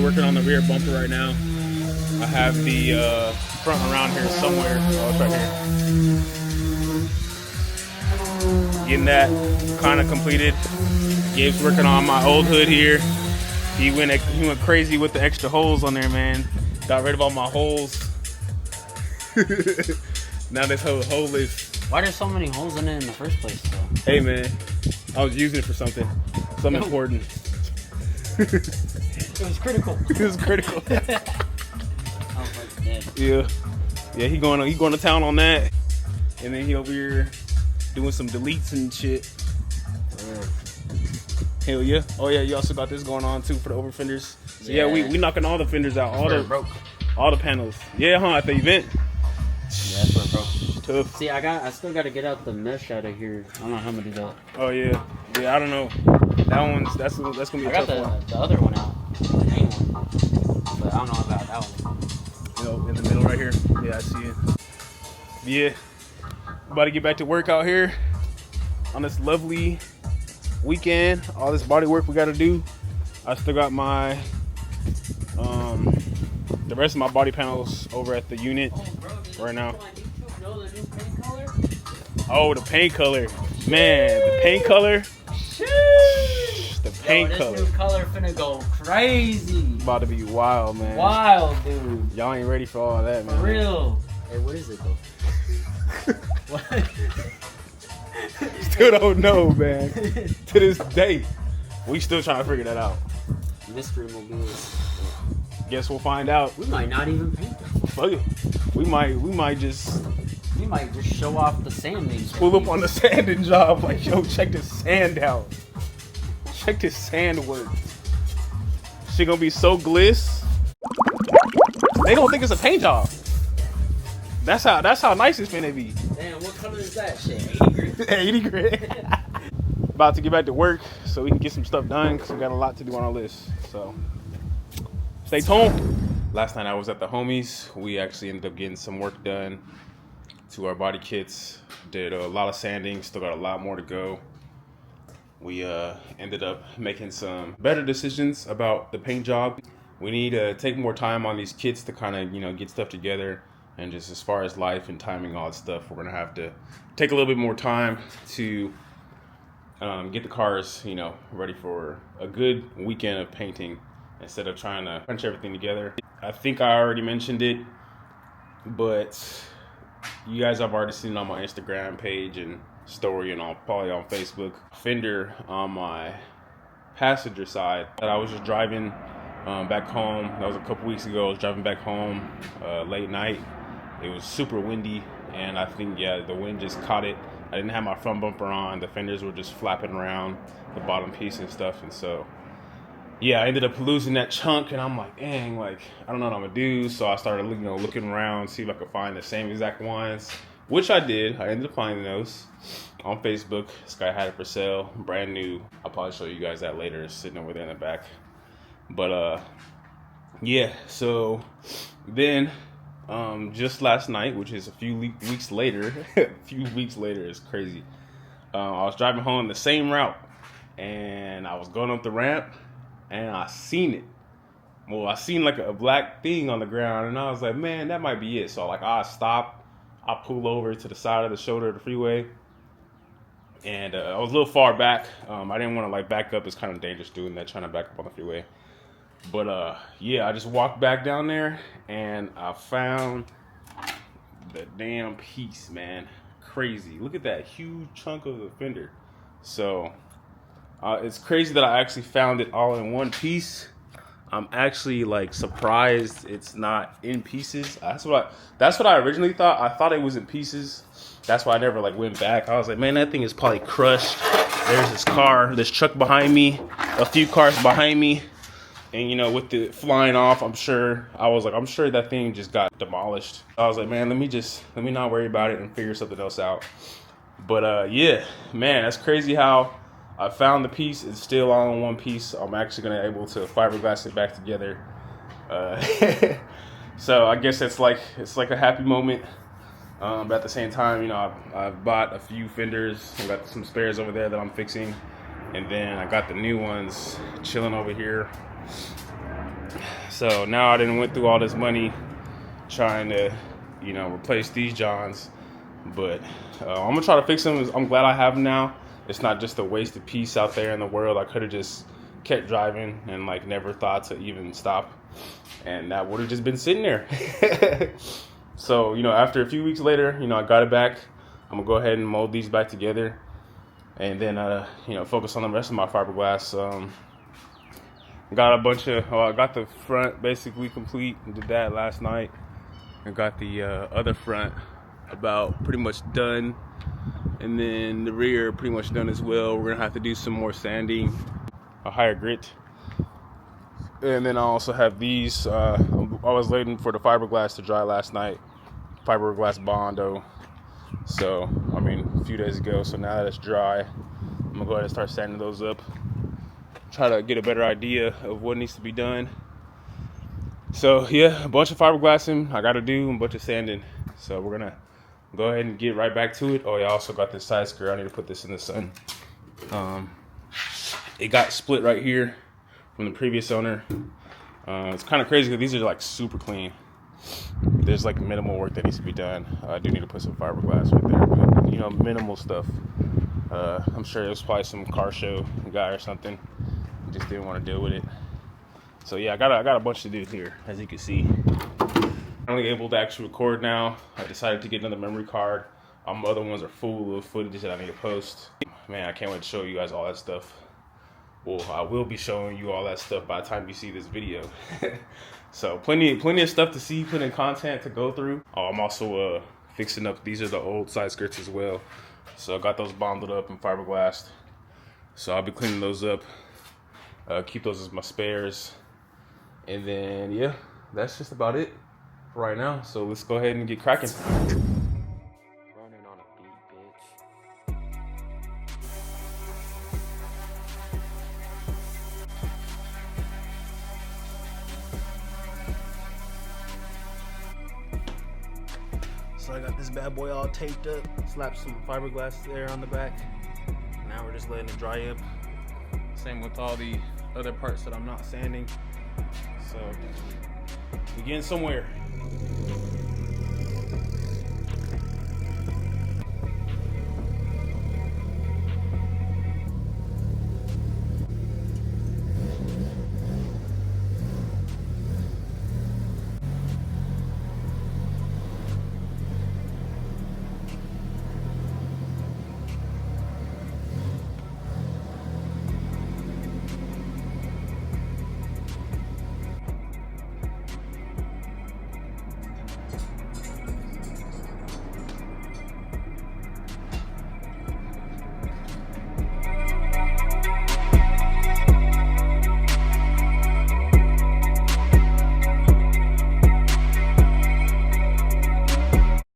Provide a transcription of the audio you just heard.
working on the rear bumper right now. I have the front around here somewhere. Oh, it's right here. Getting that kind of completed. Gabe's working on my old hood here. He went crazy with the extra holes on there, man. Got rid of all my holes. Now this whole hole is. Why there's so many holes in it in the first place, though? Hey, man, I was using it for something important. It was critical. It was critical. I was like, dead. Yeah, he going to town on that, and then he over here doing some deletes and shit. Hell yeah! Oh yeah, you also got this going on too for the over fenders. So yeah, we knocking all the fenders out, all the panels. Yeah, huh? At the event. Yeah, that's where it broke. Tough. See, I still got to get out the mesh out of here. I don't know how I'm gonna do that. Oh yeah, I don't know. That's gonna be a tough one. I got the other one out, the main one, but I don't know about that one. You know, in the middle right here. Yeah, I see it. Yeah, about to get back to work out here on this lovely weekend. All this body work we got to do. I still got my the rest of my body panels over at the unit right now. Oh, the paint color, man, the paint color. Sheesh. The paint color. This new color finna go crazy. About to be wild, man. Wild, dude. Y'all ain't ready for all that, man. For real. Hey, what is it though? What? Still don't know, man. To this day, we still trying to figure that out. Mystery mobiles. Guess we'll find out. We might not even paint them. Fuck it. We might just show off the sanding. pull up on the sanding job like, yo, check this sand out. Check this sand work. Shit gonna be so gliss. They don't think it's a paint job. That's how nice it's finna be. Damn, what color is that shit? 80 grit? 80 grit. About to get back to work so we can get some stuff done because we got a lot to do on our list. So stay tuned. Last night I was at the homies. We actually ended up getting some work done to our body kits. Did a lot of sanding. Still got a lot more to go. We ended up making some better decisions about the paint job. We need to take more time on these kits to kind of, get stuff together. And just as far as life and timing, all that stuff, we're going to have to take a little bit more time to get the cars, ready for a good weekend of painting instead of trying to punch everything together. I think I already mentioned it, but you guys have already seen it on my Instagram page and story and probably on Facebook. Fender on my passenger side that I was just driving back home. That was a couple weeks ago. I was driving back home late night. It was super windy, and I think, the wind just caught it. I didn't have my front bumper on. The fenders were just flapping around the bottom piece and stuff, and so, I ended up losing that chunk, and I'm like, dang, I don't know what I'm gonna do. So I started, looking around, see if I could find the same exact ones, which I did. I ended up finding those on Facebook. This guy had it for sale, brand new. I'll probably show you guys that later. It's sitting over there in the back. But so then just last night, which is a few weeks later, it's crazy. I was driving home the same route, and I was going up the ramp, and I seen it. Well, I seen like a black thing on the ground, and I was like, man, that might be it. So I stopped, I pulled over to the side of the shoulder of the freeway, and I was a little far back. I didn't want to back up. It's kind of dangerous doing that, trying to back up on the freeway. But I just walked back down there, and I found the damn piece, man. Crazy. Look at that huge chunk of the fender. So it's crazy that I actually found it all in one piece. I'm actually surprised it's not in pieces. That's what I originally thought. I thought it was in pieces. That's why I never went back. I was like, man, that thing is probably crushed. There's this truck behind me, a few cars behind me. And, with the flying off, I'm sure that thing just got demolished. I was like, man, let me not worry about it and figure something else out. But, man, that's crazy how I found the piece. It's still all in one piece. I'm actually going to be able to fiberglass it back together. So I guess it's like a happy moment. But at the same time, I've bought a few fenders. I got some spares over there that I'm fixing. And then I got the new ones chilling over here. So now I didn't went through all this money trying to, replace these johns. But I'm gonna try to fix them. I'm glad I have them now. It's not just a wasted piece out there in the world. I could have just kept driving and like never thought to even stop, and that would have just been sitting there. So after a few weeks later, I got it back. I'm gonna go ahead and mold these back together, and then focus on the rest of my fiberglass. Got a bunch of. I got the front basically complete. Did that last night. I got the other front about pretty much done, and then the rear pretty much done as well. We're gonna have to do some more sanding, a higher grit, and then I also have these. I was waiting for the fiberglass to dry last night, fiberglass Bondo. So a few days ago. So now that it's dry, I'm gonna go ahead and start sanding those up. Try to get a better idea of what needs to be done. So yeah, a bunch of fiberglassing I gotta do, a bunch of sanding. So we're gonna go ahead and get right back to it. Oh yeah, I also got this side skirt. I need to put this in the sun. It got split right here from the previous owner. It's kind of crazy because these are like super clean. There's like minimal work that needs to be done. I do need to put some fiberglass right there, but minimal stuff. I'm sure it was probably some car show guy or something. Just didn't want to deal with it. So yeah, I got a bunch to do here, as you can see. I'm only able to actually record now. I decided to get another memory card. My other ones are full of footage that I need to post. Man, I can't wait to show you guys all that stuff. Well, I will be showing you all that stuff by the time you see this video. So plenty of stuff to see, plenty of content to go through. Oh, I'm also fixing up. These are the old side skirts as well. So I got those bonded up and fiberglassed. So I'll be cleaning those up. Keep those as my spares. And then yeah, that's just about it for right now. So let's go ahead and get cracking. Running on a beat, bitch. So I got this bad boy all taped up. Slapped some fiberglass there on the back. Now we're just letting it dry up. Same with all the other parts that I'm not sanding. So we're getting somewhere.